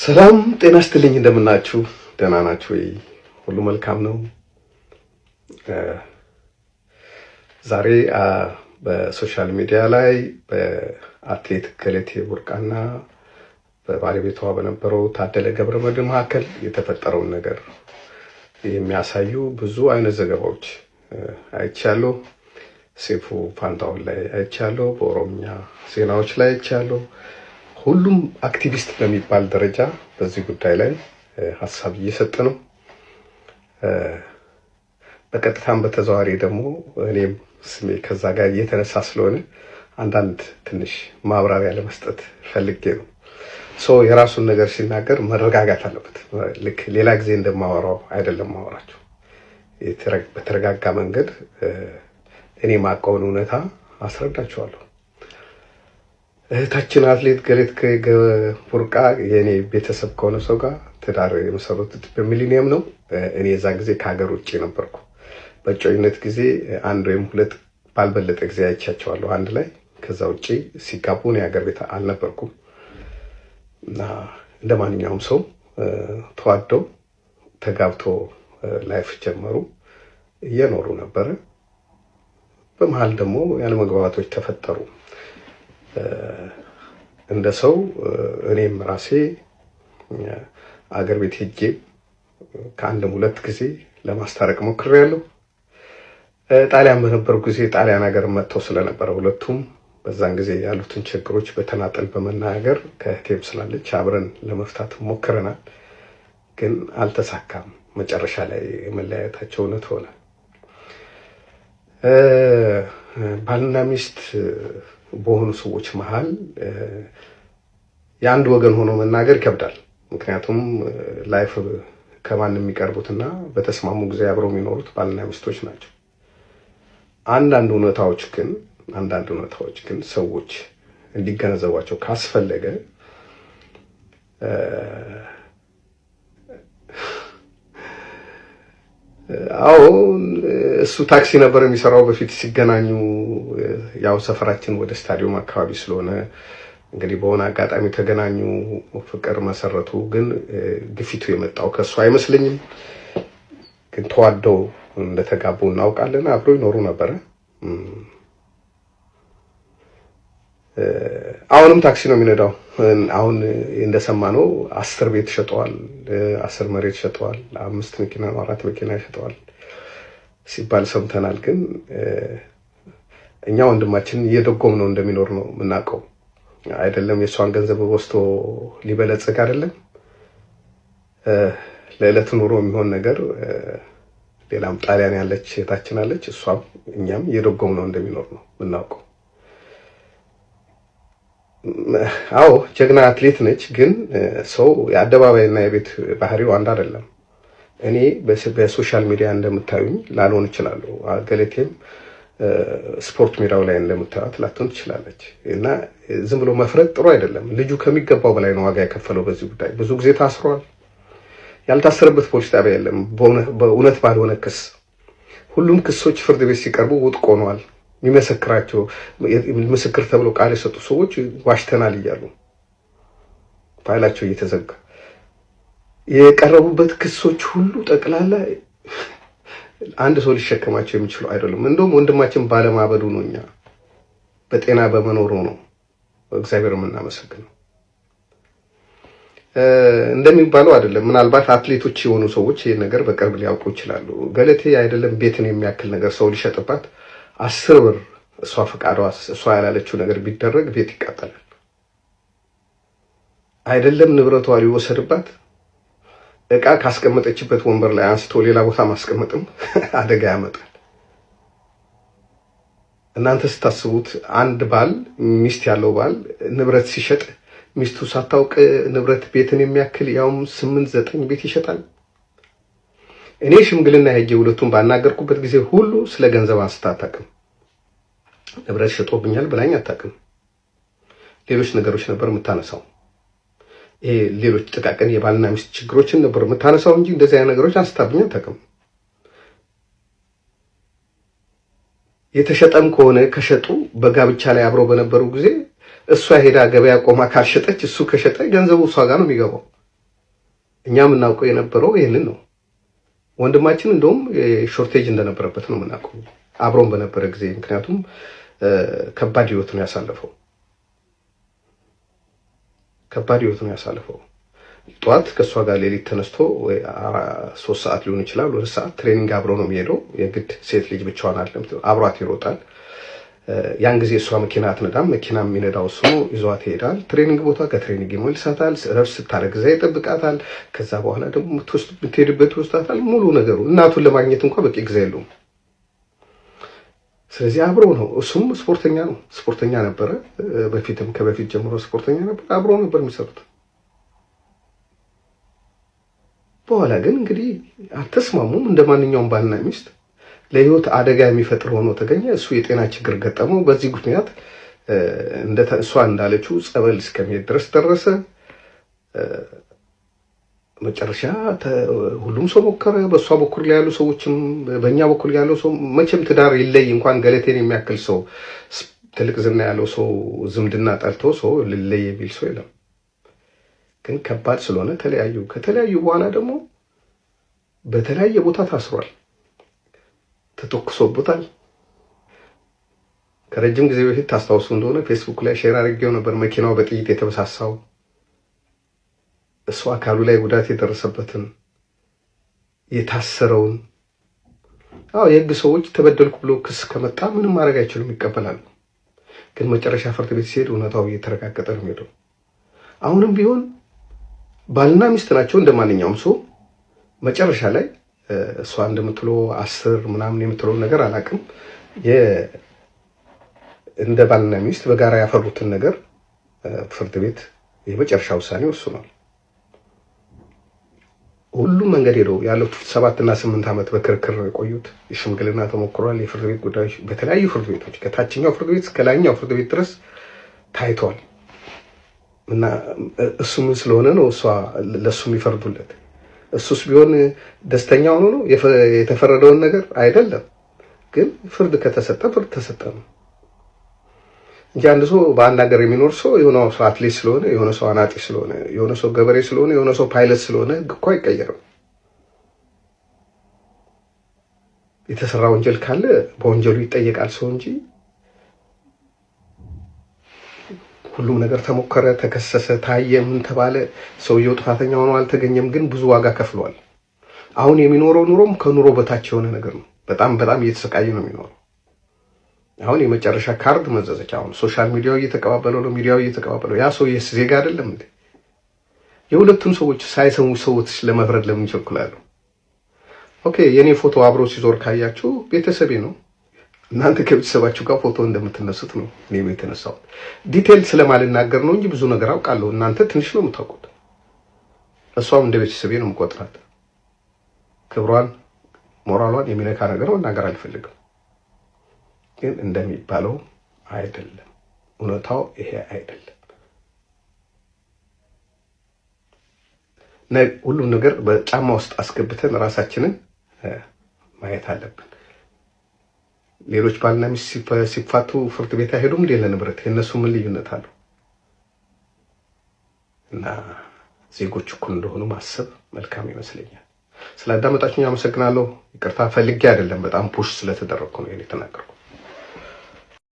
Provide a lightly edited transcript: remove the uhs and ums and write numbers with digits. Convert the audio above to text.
ሰላም ጤና ይስጥልኝ። እንደምናችሁ ደህና ናችሁ ወይ? ሁሉ መልካም ነው። ዛሬ በሶሻል ሚዲያ ላይ በአትሌት ገለቴ ቡርቃና በባለቤቷ በነበረው ታደለ ገብረመድህን መካከል የተፈጠረውን ነገር የሚያሳዩ ብዙ አይነት ዘገባዎች አይቻለሁ። ሴፉ ፋንታውን ላይ አይቻለሁ። በኦሮምኛ ዜናዎች ላይ አይቻለሁ። ሁሉም አክቲቪስት በሚባል ደረጃ በዚህ ጉዳይ ላይ ሀሳብ እየሰጠ ነው። በቀጥታም በተዘዋዋሪ ደግሞ እኔም ስሜ ከዛ ጋር እየተነሳ ስለሆነ አንዳንድ ትንሽ ማብራሪያ ለመስጠት ፈልጌ ነው። የራሱን ነገር ሲናገር መረጋጋት አለበት። ልክ ሌላ ጊዜ እንደማወራው አይደለም ማወራቸው። በተረጋጋ መንገድ እኔ ማቀውን እውነታ አስረዳቸዋለሁ። እህታችን አትሌት ገለቴ ቡርቃ የኔ ቤተሰብ ከሆነ ሰው ጋር ትዳር የመሰረቱት በሚሊኒየም ነው። እኔ የዛ ጊዜ ከሀገር ውጭ ነበርኩ። በጮኝነት ጊዜ አንድ ወይም ሁለት ባልበለጠ ጊዜ አይቻቸዋለሁ አንድ ላይ። ከዛ ውጭ ሲጋቡ እኔ ሀገር ቤት አልነበርኩም እና እንደ ማንኛውም ሰው ተዋደው ተጋብቶ ላይፍ ጀመሩ፣ እየኖሩ ነበረ። በመሃል ደግሞ ያለመግባባቶች ተፈጠሩ። እንደ ሰው እኔም ራሴ አገር ቤት ሄጄ ከአንድም ሁለት ጊዜ ለማስታረቅ ሞክሬያለሁ። ጣሊያን በነበሩ ጊዜ ጣሊያን ሀገር መጥተው ስለነበረ ሁለቱም በዛን ጊዜ ያሉትን ችግሮች በተናጠል በመናገር ከእህቴም ስላለች አብረን ለመፍታት ሞክረናል፣ ግን አልተሳካም። መጨረሻ ላይ የመለያየታቸው እውነት ሆነ። ባልና ሚስት በሆኑ ሰዎች መሃል የአንድ ወገን ሆኖ መናገር ይከብዳል። ምክንያቱም ላይፍ ከማንም የሚቀርቡትና በተስማሙ ጊዜ አብረው የሚኖሩት ባልና ሚስቶች ናቸው። አንዳንድ እውነታዎች ግን ሰዎች እንዲገነዘቧቸው ካስፈለገ እሱ ታክሲ ነበር የሚሰራው በፊት ሲገናኙ። ያው ሰፈራችን ወደ ስታዲየም አካባቢ ስለሆነ እንግዲህ በሆነ አጋጣሚ ተገናኙ፣ ፍቅር መሰረቱ። ግን ግፊቱ የመጣው ከሱ አይመስለኝም። ግን ተዋደው እንደተጋቡ እናውቃለን። አብረው ይኖሩ ነበረ። አሁንም ታክሲ ነው የሚነዳው። አሁን እንደሰማነው 10 ቤት ሸጠዋል፣ 10 መሬት ሸጠዋል፣ 5 መኪና ነው 4 መኪና ሸጠዋል ሲባል ሰምተናል። ግን እኛ ወንድማችን እየደጎም ነው እንደሚኖር ነው የምናውቀው። አይደለም የሷን ገንዘብ ወስዶ ሊበለጽግ አይደለም ለዕለት ኑሮ የሚሆን ነገር። ሌላም ጣሊያን ያለች እህታችን አለች፣ እሷም እኛም እየደጎም ነው እንደሚኖር ነው የምናውቀው። ጀግና አትሌት ነች። ግን ሰው የአደባባይና የቤት ባህሪው አንድ አይደለም። እኔ በሶሻል ሚዲያ እንደምታዩኝ ላልሆን እችላለሁ። ገለቴም ስፖርት ሜዳው ላይ እንደምታዩት ላትሆን ትችላለች። እና ዝም ብሎ መፍረድ ጥሩ አይደለም። ልጁ ከሚገባው በላይ ነው ዋጋ የከፈለው በዚህ ጉዳይ። ብዙ ጊዜ ታስሯል። ያልታሰረበት ፖሊስ ጣቢያ የለም በእውነት ባልሆነ ክስ። ሁሉም ክሶች ፍርድ ቤት ሲቀርቡ ውድቅ ሆነዋል። የሚመሰክራቸው ምስክር ተብሎ ቃል የሰጡ ሰዎች ዋሽተናል እያሉ ፋይላቸው እየተዘጋ የቀረቡበት ክሶች ሁሉ ጠቅላላ አንድ ሰው ሊሸከማቸው የሚችሉ አይደሉም። እንደውም ወንድማችን ባለማበዱ ነው፣ እኛ በጤና በመኖሩ ነው እግዚአብሔር የምናመሰግነው። እንደሚባለው አይደለም። ምናልባት አትሌቶች የሆኑ ሰዎች ይሄን ነገር በቅርብ ሊያውቁ ይችላሉ። ገለቴ አይደለም ቤትን የሚያክል ነገር ሰው ሊሸጥባት 10 ብር እሷ ፈቃዷ እሷ ያላለችው ነገር ቢደረግ ቤት ይቃጠላል። አይደለም ንብረቷ ሊወሰድባት እቃ ካስቀመጠችበት ወንበር ላይ አንስቶ ሌላ ቦታ ማስቀመጥም አደጋ ያመጣል። እናንተ ስታስቡት አንድ ባል ሚስት ያለው ባል ንብረት ሲሸጥ ሚስቱ ሳታውቅ ንብረት ቤትን የሚያክል ያውም 8-9 ቤት ይሸጣል። እኔ ሽምግልና ሄጄ ሁለቱን ባናገርኩበት ጊዜ ሁሉ ስለ ገንዘብ አንስታ አታውቅም። ንብረት ሸጦብኛል ብላኝ አታውቅም። ሌሎች ነገሮች ነበር የምታነሳው። ይሄ ሌሎች ጥቃቅን የባልና ሚስት ችግሮችን ነበር የምታነሳው እንጂ እንደዚህ አይነት ነገሮች አንስታብኝ አታውቅም። የተሸጠም ከሆነ ከሸጡ በጋብቻ ላይ አብረው በነበሩ ጊዜ እሷ ሄዳ ገበያ ቆማ ካልሸጠች እሱ ከሸጠ ገንዘቡ እሷ ጋር ነው የሚገባው። እኛ የምናውቀው የነበረው ይህንን ነው። ወንድማችን እንደውም ሾርቴጅ እንደነበረበት ነው የምናውቀው አብሮን በነበረ ጊዜ። ምክንያቱም ከባድ ህይወት ነው ያሳለፈው። ጠዋት ከእሷ ጋር ሌሊት ተነስቶ ወይ 3 ሰዓት ሊሆን ይችላል 2 ሰዓት ትሬኒንግ አብሮ ነው የሚሄደው። የግድ ሴት ልጅ ብቻዋን አይደለም፣ አብሯት ይሮጣል። ያን ጊዜ እሷ መኪና አትነዳም፣ መኪና የሚነዳው እሱ ነው። ይዟት ይሄዳል ትሬኒንግ ቦታ፣ ከትሬኒንግ ይመልሳታል። እረፍት ስታደርግ እዛ ይጠብቃታል። ከዛ በኋላ ደግሞ የምትሄድበት ይወስዳታል። ሙሉ ነገሩ እናቱን ለማግኘት እንኳን በቂ ጊዜ የለውም። ስለዚህ አብሮ ነው። እሱም ስፖርተኛ ነው፣ ስፖርተኛ ነበረ። ከበፊት ጀምሮ ስፖርተኛ ነበር። አብሮ ነበር የሚሰሩት። በኋላ ግን እንግዲህ አልተስማሙም። እንደ ማንኛውም ባልና ሚስት ለህይወት አደጋ የሚፈጥር ሆኖ ተገኘ። እሱ የጤና ችግር ገጠመው። በዚህ ምክንያት እሷ እንዳለችው ጸበል እስከሚሄድ ድረስ ደረሰ። መጨረሻ ሁሉም ሰው ሞከረ። በእሷ በኩል ላይ ያሉ ሰዎችም በእኛ በኩል ያለው ሰው መቼም ትዳር ይለይ እንኳን ገለቴን የሚያክል ሰው ትልቅ ዝና ያለው ሰው ዝምድና ጠልቶ ሰው ልለይ የሚል ሰው የለም። ግን ከባድ ስለሆነ ተለያዩ። ከተለያዩ በኋላ ደግሞ በተለያየ ቦታ ታስሯል፣ ተተኩሶበታል። ከረጅም ጊዜ በፊት ታስታውሱ እንደሆነ ፌስቡክ ላይ ሼር አድርጌው ነበር። መኪናው በጥይት የተበሳሳው እሱ አካሉ ላይ ጉዳት የደረሰበትን የታሰረውን። የህግ ሰዎች ተበደልኩ ብሎ ክስ ከመጣ ምንም ማድረግ አይችሉም፣ ይቀበላሉ። ግን መጨረሻ ፍርድ ቤት ሲሄድ እውነታው እየተረጋገጠ ነው የሚሄደው። አሁንም ቢሆን ባልና ሚስት ናቸው እንደማንኛውም ሰው። መጨረሻ ላይ እሷ እንደምትለው 10 ምናምን የምትለው ነገር አላውቅም። እንደ ባልና ሚስት በጋራ ያፈሩትን ነገር ፍርድ ቤት የመጨረሻ ውሳኔ ወስኗል። ሁሉም መንገድ ሄደው ያሉት 7 እና 8 ዓመት በክርክር የቆዩት የሽምግልና ተሞክሯል። የፍርድ ቤት ጉዳዮች በተለያዩ ፍርድ ቤቶች ከታችኛው ፍርድ ቤት እስከ ላይኛው ፍርድ ቤት ድረስ ታይቷል። እና እሱ ምን ስለሆነ ነው እሷ ለሱ የሚፈርዱለት? እሱስ ቢሆን ደስተኛ ሆኖ ነው የተፈረደውን ነገር አይደለም። ግን ፍርድ ከተሰጠ ፍርድ ተሰጠ ነው እንጂ አንድ ሰው በአንድ ሀገር የሚኖር ሰው የሆነ ሰው አትሌት ስለሆነ፣ የሆነ ሰው አናጢ ስለሆነ፣ የሆነ ሰው ገበሬ ስለሆነ፣ የሆነ ሰው ፓይለት ስለሆነ ህግ እኮ አይቀየርም። የተሰራ ወንጀል ካለ በወንጀሉ ይጠየቃል ሰው እንጂ ሁሉም ነገር ተሞከረ፣ ተከሰሰ፣ ታየ፣ ምን ተባለ፣ ሰውየው ጥፋተኛ ሆኖ አልተገኘም። ግን ብዙ ዋጋ ከፍሏል። አሁን የሚኖረው ኑሮም ከኑሮ በታች የሆነ ነገር ነው። በጣም እየተሰቃየ ነው የሚኖረው። አሁን የመጨረሻ ካርድ መዘዘች። አሁን ሶሻል ሚዲያው እየተቀባበለው ነው፣ ሚዲያው እየተቀባበለው። ያ ሰው ዜጋ አይደለም እንዴ? የሁለቱም ሰዎች ሳይሰሙ ሰዎች ለመፍረድ ለምን ይቸኩላሉ? ኦኬ፣ የኔ ፎቶ አብሮ ሲዞር ካያችሁ ቤተሰቤ ነው። እናንተ ከቤተሰባችሁ ጋር ፎቶ እንደምትነሱት ነው እኔም የተነሳሁት። ዲቴል ስለማልናገር ነው እንጂ ብዙ ነገር አውቃለሁ። እናንተ ትንሽ ነው የምታውቁት። እሷም እንደ ቤተሰቤ ነው የምቆጥራት። ክብሯን፣ ሞራሏን የሚነካ ነገር መናገር አልፈልግም። ግን እንደሚባለው አይደለም፣ እውነታው ይሄ አይደለም። ሁሉም ነገር በጫማ ውስጥ አስገብተን ራሳችንን ማየት አለብን። ሌሎች ባልና ሚስት ሲፋቱ ፍርድ ቤት አይሄዱም እንዴ ለንብረት? የነሱ ምን ልዩነት አለው? እና ዜጎች እኩል እንደሆኑ ማሰብ መልካም ይመስለኛል። ስላዳመጣችሁኝ አመሰግናለሁ። ይቅርታ ፈልጌ አይደለም፣ በጣም ፑሽ ስለተደረግኩ ነው የተናገርኩት።